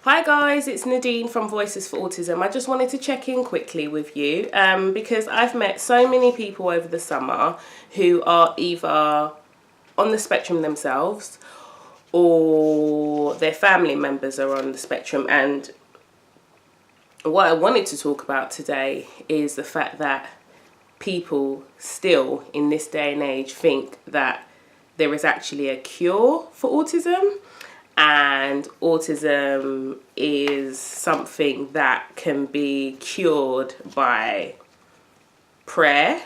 Hi guys, it's Nadine from Voices for Autism. I just wanted to check in quickly with you because I've met so many people over the summer who are either on the spectrum themselves or their family members are on the spectrum. And what I wanted to talk about today is the fact that people still in this day and age think that there is actually a cure for autism. And autism is something that can be cured by prayer,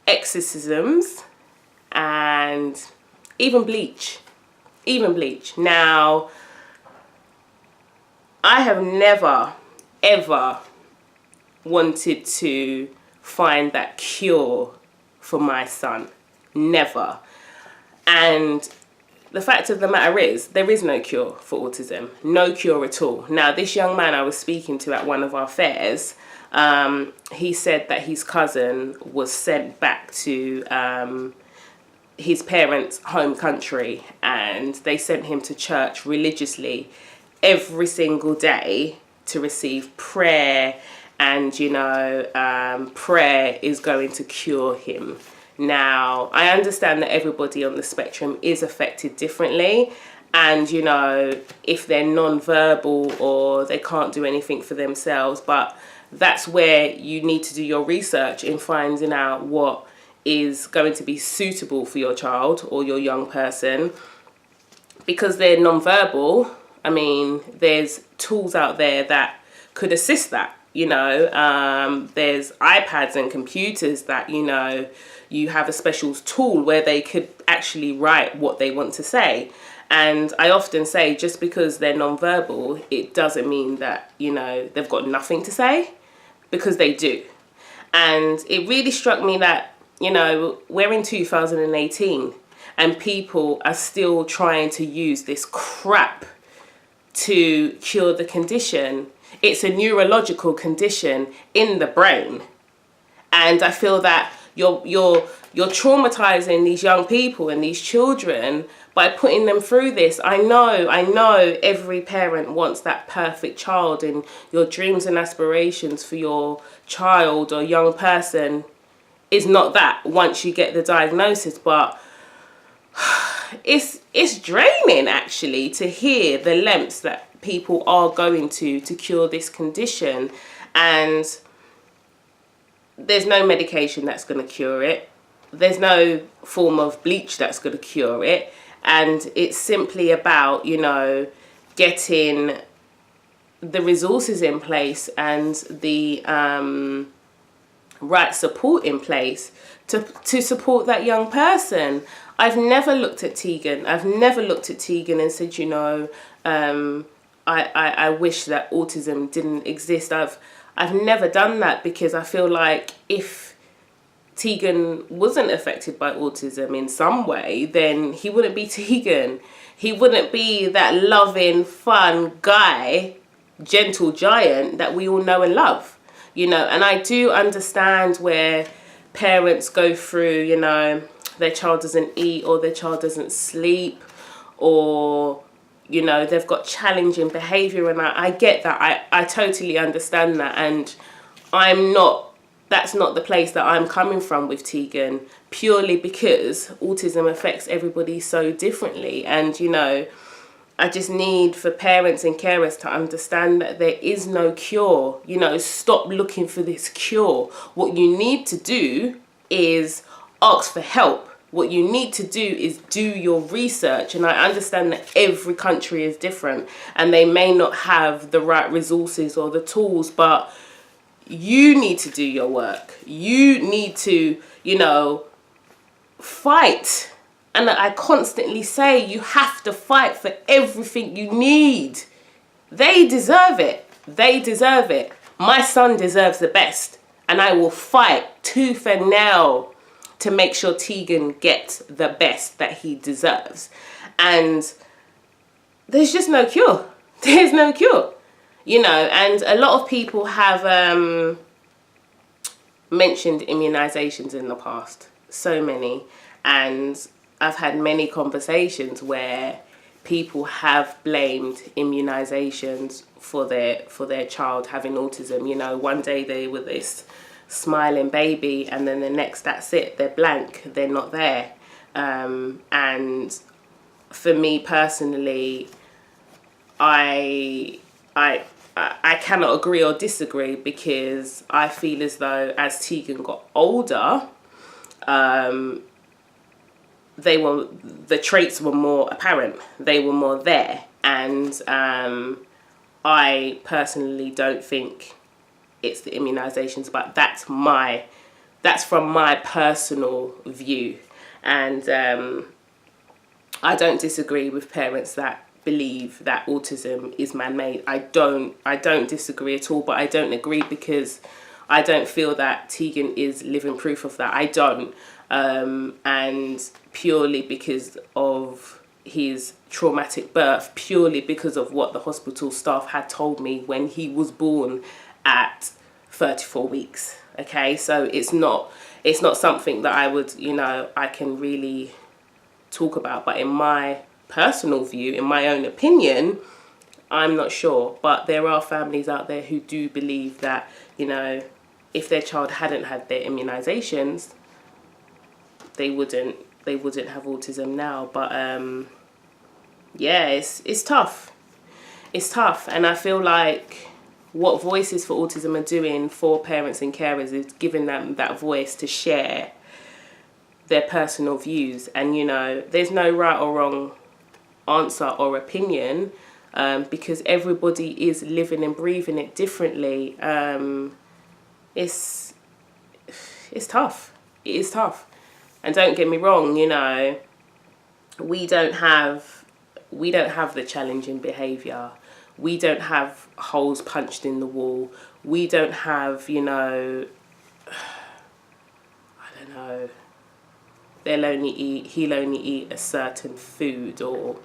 exorcisms, and even bleach. Now, I have never, ever wanted to find that cure for my son. Never. And the fact of the matter is, there is no cure for autism. No cure at all. Now, this young man I was speaking to at one of our fairs, he said that his cousin was sent back to his parents' home country, and they sent him to church religiously every single day to receive prayer, and, prayer is going to cure him. Now, I understand that everybody on the spectrum is affected differently, and, if they're non-verbal or they can't do anything for themselves, but that's where you need to do your research in finding out what is going to be suitable for your child or your young person. Because they're non-verbal, I mean, there's tools out there that could assist that. There's iPads and computers that, you have a special tool where they could actually write what they want to say. And I often say, just because they're non-verbal, it doesn't mean that, they've got nothing to say, because they do. And it really struck me that, we're in 2018 and people are still trying to use this crap to cure the condition. It's a neurological condition in the brain. And I feel that you're traumatizing these young people and these children by putting them through this. I know every parent wants that perfect child, and your dreams and aspirations for your child or young person is not that once you get the diagnosis, but it's draining actually to hear the lengths that people are going to cure this condition. And there's no medication that's going to cure it. There's no form of bleach that's going to cure it. And it's simply about, getting the resources in place and the right support in place to support that young person. I've never looked at Tegan. And said, I wish that autism didn't exist. I've never done that, because I feel like if Tegan wasn't affected by autism in some way, then he wouldn't be Tegan. He wouldn't be that loving, fun guy, gentle giant that we all know and love, And I do understand where parents go through, their child doesn't eat or their child doesn't sleep, or they've got challenging behavior, and I get that. I totally understand that, and that's not the place that I'm coming from with Tegan, purely because autism affects everybody so differently. And, I just need for parents and carers to understand that there is no cure. Stop looking for this cure. What you need to do is ask for help. What you need to do is do your research. And I understand that every country is different and they may not have the right resources or the tools, but you need to do your work. You need to, fight. And I constantly say you have to fight for everything you need. They deserve it. My son deserves the best. And I will fight tooth and nail to make sure Tegan gets the best that he deserves. And there's just no cure. There's no cure. And a lot of people have mentioned immunizations in the past. So many. And I've had many conversations where people have blamed immunisations for their child having autism. You know, one day they were this smiling baby, and then the next, that's it, they're blank, they're not there. And for me personally, I cannot agree or disagree, because I feel as though as Tegan got older, the traits were more apparent, they were more there. And I personally don't think it's the immunisations, but that's from my personal view. And I don't disagree with parents that believe that autism is man-made. I don't disagree at all, but I don't agree because I don't feel that Tegan is living proof of that. I don't. And purely because of his traumatic birth, purely because of what the hospital staff had told me when he was born at 34 weeks. Okay, so it's not something that I would, I can really talk about. But in my personal view, in my own opinion, I'm not sure. But there are families out there who do believe that, if their child hadn't had their immunisations, they wouldn't have autism now. But yeah, it's tough. It's tough. And I feel like what Voices for Autism are doing for parents and carers is giving them that voice to share their personal views. And, there's no right or wrong answer or opinion, because everybody is living and breathing it differently. It's tough. It is tough. And don't get me wrong, we don't have the challenging behaviour. We don't have holes punched in the wall. We don't have, I don't know, he'll only eat a certain food, or,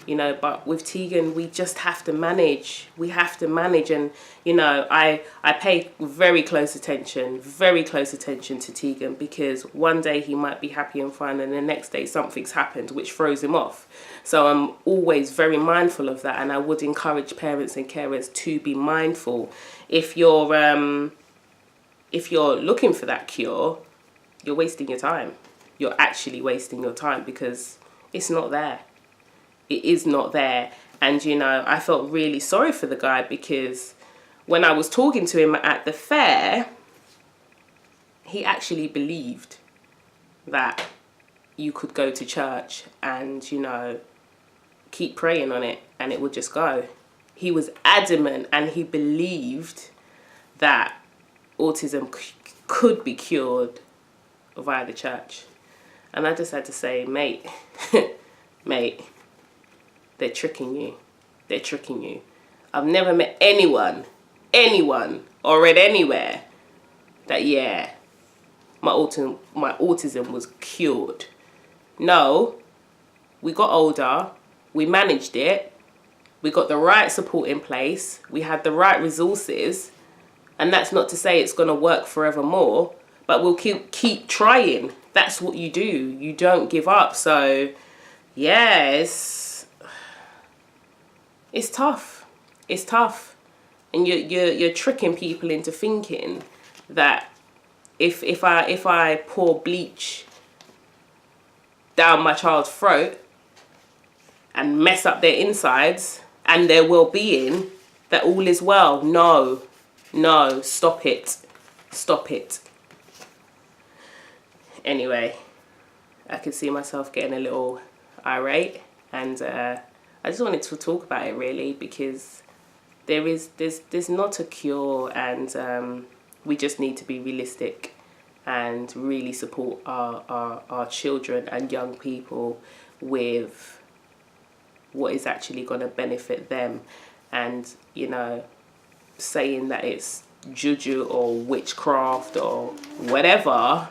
but with Tegan, we just have to manage. We have to manage. And, I pay very close attention to Tegan, because one day he might be happy and fine, and the next day something's happened which throws him off. So I'm always very mindful of that. And I would encourage parents and carers to be mindful. If you're looking for that cure, you're wasting your time. You're actually wasting your time, because it's not there. It is not there. And, I felt really sorry for the guy, because when I was talking to him at the fair, he actually believed that you could go to church and, keep praying on it and it would just go. He was adamant, and he believed that autism could be cured via the church. And I just had to say, mate, mate, they're tricking you. They're tricking you. I've never met anyone, or read anywhere that, yeah, my autism was cured. No, we got older, we managed it, we got the right support in place, we had the right resources, and that's not to say it's going to work forevermore, but we'll keep trying. That's what you do. You don't give up. So, yeah, it's tough. It's tough. And you're tricking people into thinking that if I pour bleach down my child's throat and mess up their insides and their well-being, that all is well. No, stop it. Stop it. Anyway, I could see myself getting a little irate, and I just wanted to talk about it, really, because there's not a cure, and we just need to be realistic and really support our children and young people with what is actually going to benefit them. And, saying that it's juju or witchcraft or whatever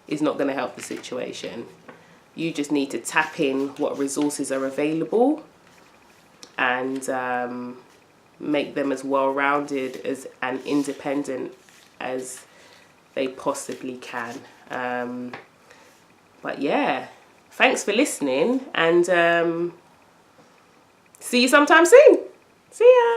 is not going to help the situation. You just need to tap in what resources are available and make them as well-rounded and independent as they possibly can. But yeah, thanks for listening, and See you sometime soon. See ya.